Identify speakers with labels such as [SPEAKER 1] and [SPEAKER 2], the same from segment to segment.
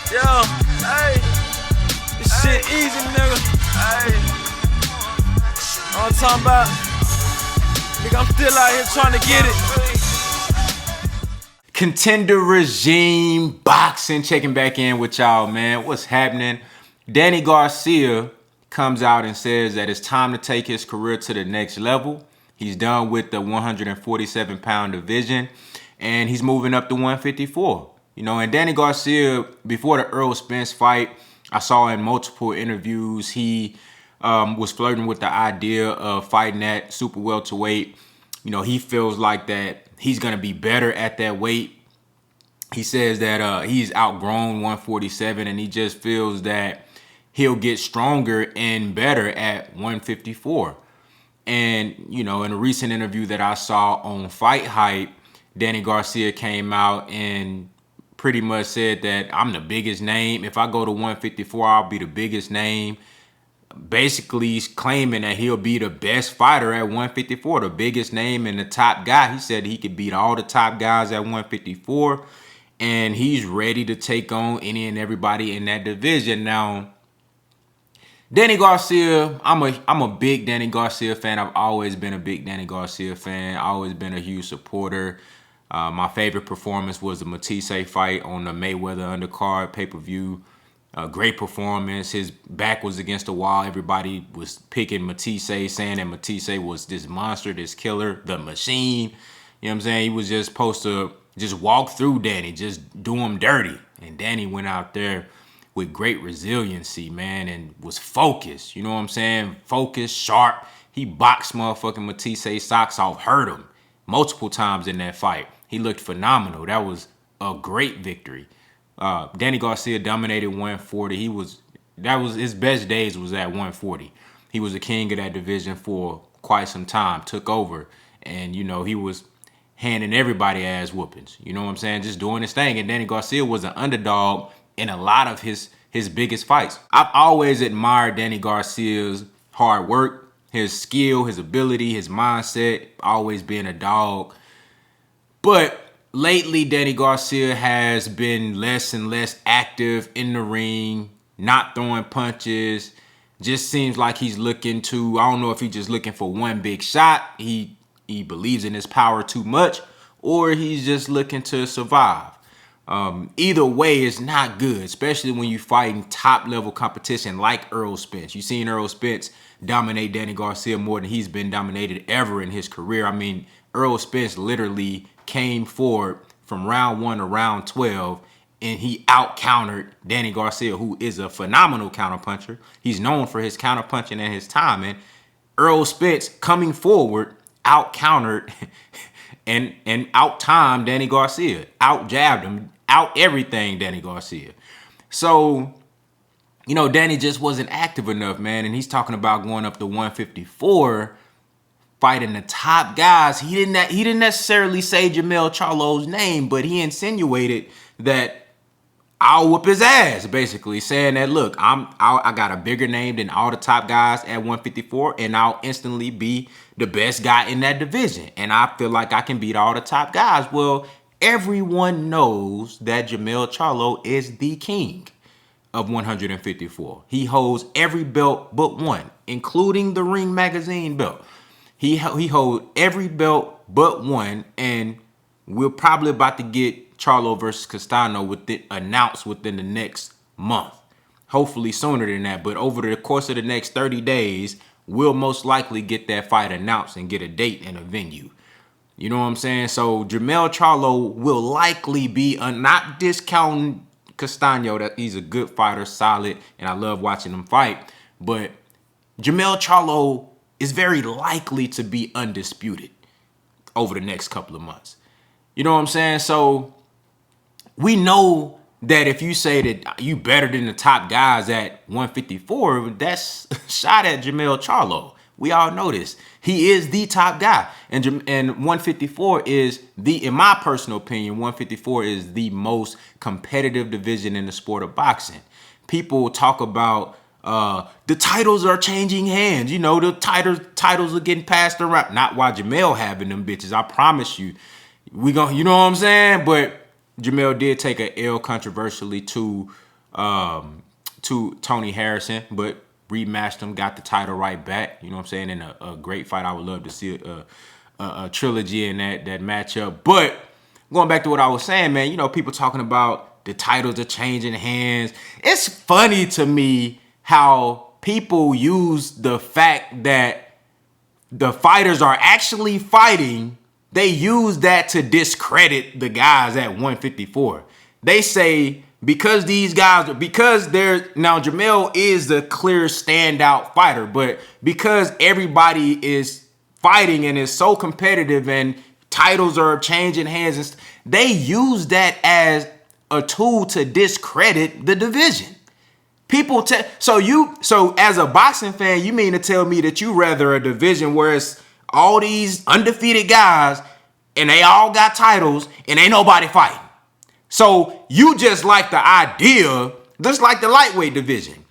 [SPEAKER 1] Yo, hey, this shit easy, nigga. Hey, all I'm talking about, nigga, I'm still out here trying to get it.
[SPEAKER 2] Contender Regime Boxing, checking back in with y'all, man. What's happening? Danny Garcia comes out and says that it's time to take his career to the next level. He's done with the 147-pound division, and he's moving up to 154. You know, and Danny Garcia, before the Errol Spence fight, I saw in multiple interviews, he was flirting with the idea of fighting at super welterweight. You know, he feels like that he's going to be better at that weight. He says that he's outgrown 147, and he just feels that he'll get stronger and better at 154. And, you know, in a recent interview that I saw on Fight Hype, Danny Garcia came out and pretty much said that I'm the biggest name. If I go to 154, I'll be the biggest name. Basically, he's claiming that he'll be the best fighter at 154, the biggest name and the top guy. He said he could beat all the top guys at 154, and he's ready to take on any and everybody in that division. Now, Danny Garcia, I'm a big Danny Garcia fan. I've always been a big Danny Garcia fan. Always been a huge supporter. My favorite performance was the Matisse fight on the Mayweather undercard pay-per-view. Great performance. His back was against the wall. Everybody was picking Matisse, saying that Matisse was this monster, this killer, the machine. You know what I'm saying? He was just supposed to just walk through Danny, just do him dirty. And Danny went out there with great resiliency, man, and was focused. You know what I'm saying? Focused, sharp. He boxed motherfucking Matisse socks off, hurt him multiple times in that fight. He looked phenomenal. That was a great victory. Danny Garcia dominated 140. That was his best days was at 140. He was the king of that division for quite some time, took over, and, you know, he was handing everybody ass whoopings. You know what I'm saying? Just doing his thing. And Danny Garcia was an underdog in a lot of his biggest fights. I've always admired Danny Garcia's hard work, his skill, his ability, his mindset, always being a dog. But lately, Danny Garcia has been less and less active in the ring, not throwing punches. Just seems like he's looking to, I don't know if he's just looking for one big shot. He believes in his power too much, or he's just looking to survive. Either way, it's not good, especially when you're fighting top-level competition like Errol Spence. You've seen Errol Spence dominate Danny Garcia more than he's been dominated ever in his career. I mean, Errol Spence literally came forward from round 1 to round 12, and he out-countered Danny Garcia, who is a phenomenal counterpuncher. He's known for his counterpunching and his timing. Errol Spence coming forward, out-countered and out-timed Danny Garcia, out-jabbed him, out-everything Danny Garcia. So, you know, Danny just wasn't active enough, man, and he's talking about going up to 154, fighting the top guys. He didn't necessarily say Jermell Charlo's name, but he insinuated that I'll whoop his ass, basically saying that, look, I got a bigger name than all the top guys at 154, and I'll instantly be the best guy in that division, and I feel like I can beat all the top guys. Well, everyone knows that Jermell Charlo is the king of 154. He holds every belt but one, including the Ring Magazine belt. He holds every belt but one, and we're probably about to get Charlo versus Castano announced within the next month. Hopefully sooner than that, but over the course of the next 30 days, we'll most likely get that fight announced and get a date and a venue. You know what I'm saying? So Jermell Charlo will likely be, not discounting Castano, that he's a good fighter, solid, and I love watching him fight, but Jermell Charlo is very likely to be undisputed over the next couple of months. You know what I'm saying? So we know that if you say that you better than the top guys at 154, that's a shot at Jermell Charlo. We all know this. He is the top guy. And 154 is in my personal opinion, 154 is the most competitive division in the sport of boxing. People talk about the titles are changing hands. You know, the titles are getting passed around. Not while Jermell having them bitches. I promise you. You know what I'm saying? But Jermell did take an L controversially to to Tony Harrison, but rematched him, got the title right back. You know what I'm saying? In a great fight. I would love to see a trilogy in that matchup. But going back to what I was saying, man, you know, people talking about the titles are changing hands. It's funny to me how people use the fact that the fighters are actually fighting. They use that to discredit the guys at 154. They say because these guys, because they're, now Jermell is the clear standout fighter, but because everybody is fighting and is so competitive and titles are changing hands, they use that as a tool to discredit the division. People so as a boxing fan, you mean to tell me that you rather a division where it's all these undefeated guys and they all got titles and ain't nobody fighting? So you just like the idea, just like the lightweight division.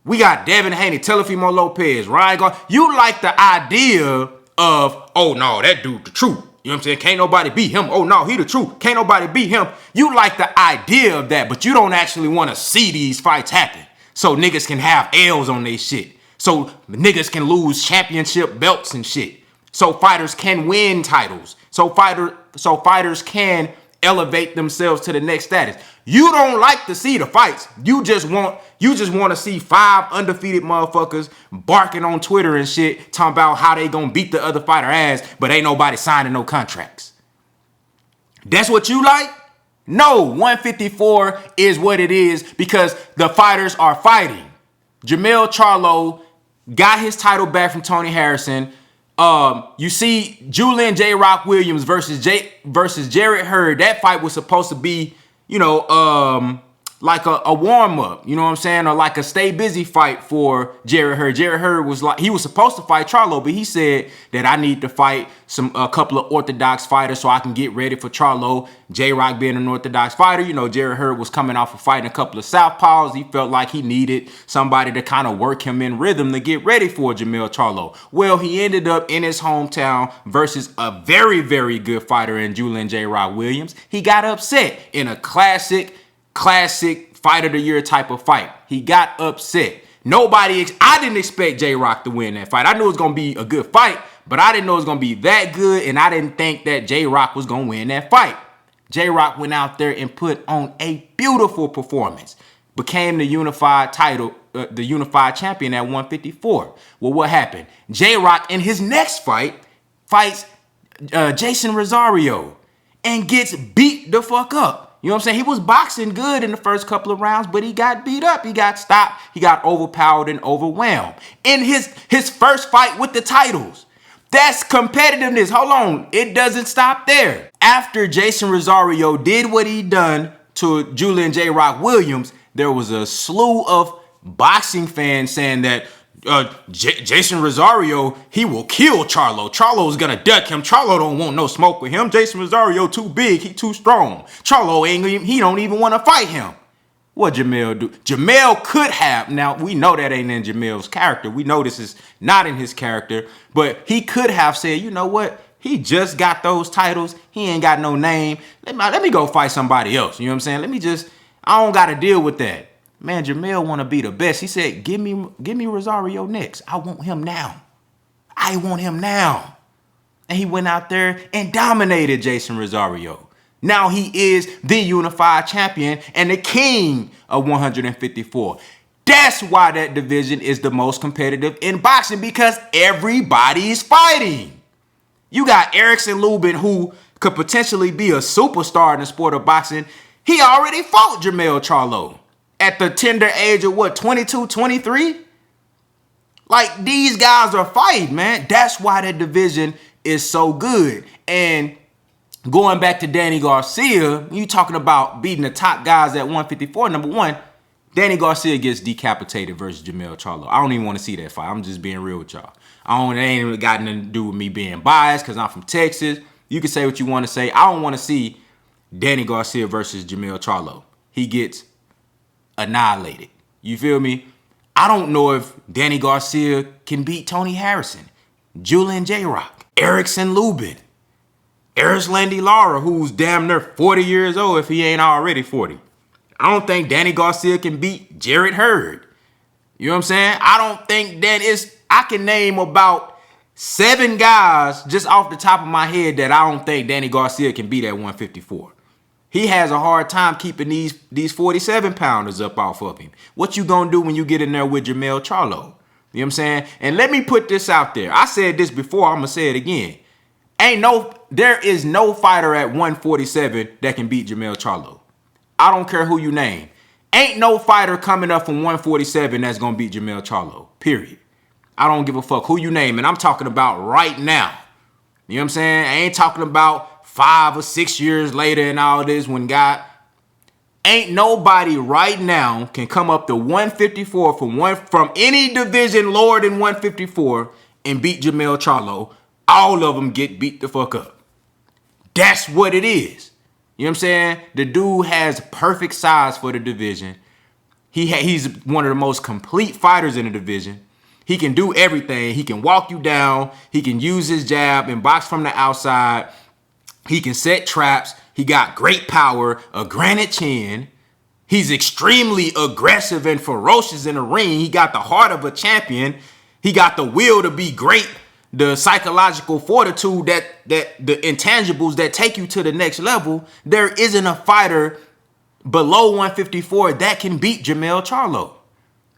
[SPEAKER 2] We got Devin Haney, Teofimo Lopez, Ryan Garcia. You like the idea of, oh no, that dude the truth. You know what I'm saying? Can't nobody beat him. Oh no, he the truth. Can't nobody beat him. You like the idea of that, but you don't actually want to see these fights happen. So niggas can have L's on their shit. So niggas can lose championship belts and shit. So fighters can win titles. So fighters can elevate themselves to the next status. You don't like to see the fights. You just want to see 5 undefeated motherfuckers barking on Twitter and shit, talking about how they gonna beat the other fighter ass, but ain't nobody signing no contracts. That's what you like? No, 154 is what it is because the fighters are fighting. Jermell Charlo got his title back from Tony Harrison. You see Julian J. Rock Williams versus Jarrett Hurd. That fight was supposed to be, you know, like a warm-up, you know what I'm saying? Or like a stay busy fight for Jarrett Hurd. Jarrett Hurd was like, he was supposed to fight Charlo, but he said that I need to fight a couple of orthodox fighters so I can get ready for Charlo. J-Rock being an orthodox fighter, you know, Jarrett Hurd was coming off of fighting a couple of southpaws. He felt like he needed somebody to kind of work him in rhythm to get ready for Jermell Charlo. Well, he ended up in his hometown versus a very, very good fighter in Julian J. Rock Williams. He got upset in a classic fight of the year type of fight. He got upset. I didn't expect J-Rock to win that fight. I knew it was going to be a good fight, but I didn't know it was going to be that good, and I didn't think that J-Rock was going to win that fight. J-Rock went out there and put on a beautiful performance. Became the unified champion at 154. Well, what happened? J-Rock in his next fight fights Jason Rosario and gets beat the fuck up. You know what I'm saying? He was boxing good in the first couple of rounds, but he got beat up. He got stopped. He got overpowered and overwhelmed. In his first fight with the titles. That's competitiveness. Hold on. It doesn't stop there. After Jason Rosario did what he done to Julian J. Rock Williams, there was a slew of boxing fans saying that Jason Rosario, he will kill Charlo. Charlo's gonna duck him. Charlo don't want no smoke with him. Jason Rosario too big. He too strong. Charlo he don't even want to fight him. What Jermell do? Jermell could have. Now we know that ain't in Jermell's character. We know this is not in his character. But he could have said, you know what? He just got those titles. He ain't got no name. Let me go fight somebody else. You know what I'm saying? I don't got to deal with that. Man, Jermell want to be the best. He said, give me Rosario next. I want him now. I want him now. And he went out there and dominated Jason Rosario. Now he is the unified champion and the king of 154. That's why that division is the most competitive in boxing, because everybody is fighting. You got Erickson Lubin, who could potentially be a superstar in the sport of boxing. He already fought Jermell Charlo at the tender age of what, 22, 23? Like, these guys are fighting, man. That's why that division is so good. And going back to Danny Garcia, you talking about beating the top guys at 154. Number one, Danny Garcia gets decapitated versus Jermell Charlo. I don't even want to see that fight. I'm just being real with y'all. It ain't even got nothing to do with me being biased because I'm from Texas. You can say what you want to say. I don't want to see Danny Garcia versus Jermell Charlo. He gets annihilated. You feel me? I don't know if Danny Garcia can beat Tony Harrison, Julian J. Rock, Erickson Lubin, Erislandy Lara, who's damn near 40 years old if he ain't already 40. I don't think Danny Garcia can beat Jarrett Hurd. You know what I'm saying? I don't think that I can name about 7 guys just off the top of my head that I don't think Danny Garcia can beat at 154. He has a hard time keeping these 47-pounders up off of him. What you gonna do when you get in there with Jermell Charlo? You know what I'm saying? And let me put this out there. I said this before, I'm gonna say it again. There is no fighter at 147 that can beat Jermell Charlo. I don't care who you name. Ain't no fighter coming up from 147 that's gonna beat Jermell Charlo. Period. I don't give a fuck who you name, and I'm talking about right now. You know what I'm saying? I ain't talking about 5 or 6 years later and all this when God. Ain't nobody right now can come up to 154 from any division lower than 154 and beat Jermell Charlo. All of them get beat the fuck up. That's what it is. You know what I'm saying? The dude has perfect size for the division. He's one of the most complete fighters in the division. He can do everything. He can walk you down. He can use his jab and box from the outside. He can set traps. He got great power, a granite chin. He's extremely aggressive and ferocious in the ring. He got the heart of a champion. He got the will to be great, the psychological fortitude, that the intangibles that take you to the next level. There isn't a fighter below 154 that can beat Jermell Charlo.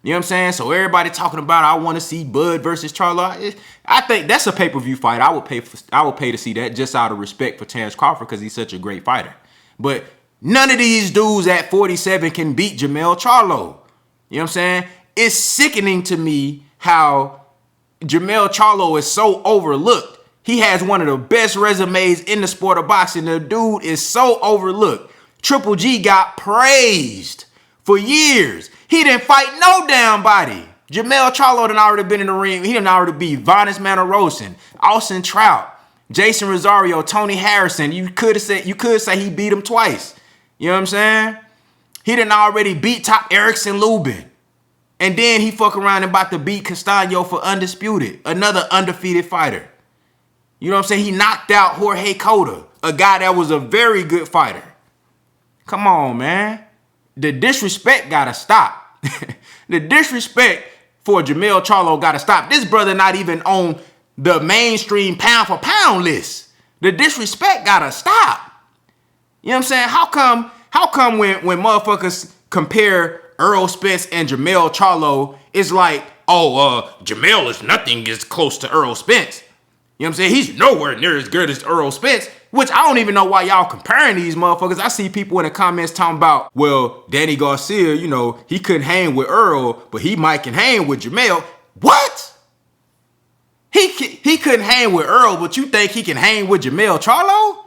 [SPEAKER 2] You know what I'm saying? So everybody talking about, I want to see Bud versus Charlo. I think that's a pay-per-view fight. I would pay to see that just out of respect for Terrence Crawford because he's such a great fighter. But none of these dudes at 47 can beat Jermell Charlo. You know what I'm saying? It's sickening to me how Jermell Charlo is so overlooked. He has one of the best resumes in the sport of boxing. The dude is so overlooked. Triple G got praised for years. He didn't fight no damn body. Jermell Charlo done already been in the ring. He done already beat Vanes Manarosin, Austin Trout, Jason Rosario, Tony Harrison. You could say he beat him twice. You know what I'm saying? He done already beat Top Erickson Lubin. And then he fuck around and about to beat Castaño for Undisputed, another undefeated fighter. You know what I'm saying? He knocked out Jorge Cota, a guy that was a very good fighter. Come on, man. The disrespect gotta stop. The disrespect for Jermell Charlo gotta stop. This brother not even on the mainstream pound for pound list. The disrespect gotta stop. You know what I'm saying? How come when motherfuckers compare Earl Spence and Jermell Charlo, it's like, Jermell is nothing as close to Earl Spence. You know what I'm saying? He's nowhere near as good as Earl Spence, which I don't even know why y'all comparing these motherfuckers. I see people in the comments talking about, well, Danny Garcia, you know, he couldn't hang with Earl, but he might can hang with Jermell. What? He couldn't hang with Earl, but you think he can hang with Jermell Charlo?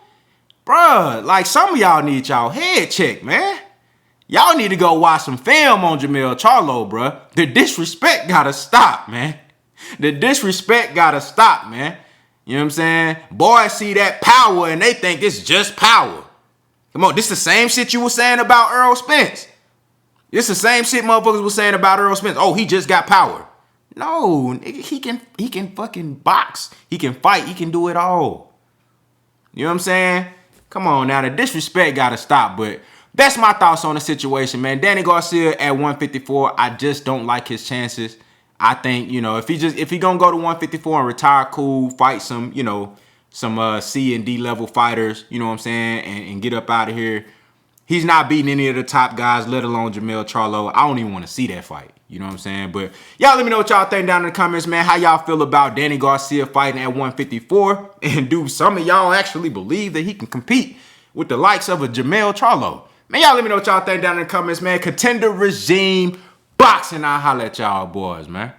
[SPEAKER 2] Bruh, like some of y'all need y'all head checked, man. Y'all need to go watch some film on Jermell Charlo, bruh. The disrespect gotta stop, man. The disrespect gotta stop, man. You know what I'm saying? Boys see that power and they think it's just power. Come on, this the same shit you were saying about Earl Spence. This the same shit motherfuckers were saying about Earl Spence. Oh, he just got power. No, nigga, he can fucking box. He can fight. He can do it all. You know what I'm saying? Come on now, the disrespect gotta stop. But that's my thoughts on the situation, man. Danny Garcia at 154, I just don't like his chances. I think, you know, if he gonna go to 154 and retire, cool, fight some, you know, some C and D level fighters, you know what I'm saying, and get up out of here. He's not beating any of the top guys, let alone Jermell Charlo. I don't even want to see that fight. You know what I'm saying? But y'all let me know what y'all think down in the comments, man. How y'all feel about Danny Garcia fighting at 154? And do some of y'all actually believe that he can compete with the likes of a Jermell Charlo? Man, y'all let me know what y'all think down in the comments, man. Contender regime boxing. I'll holler at y'all boys, man.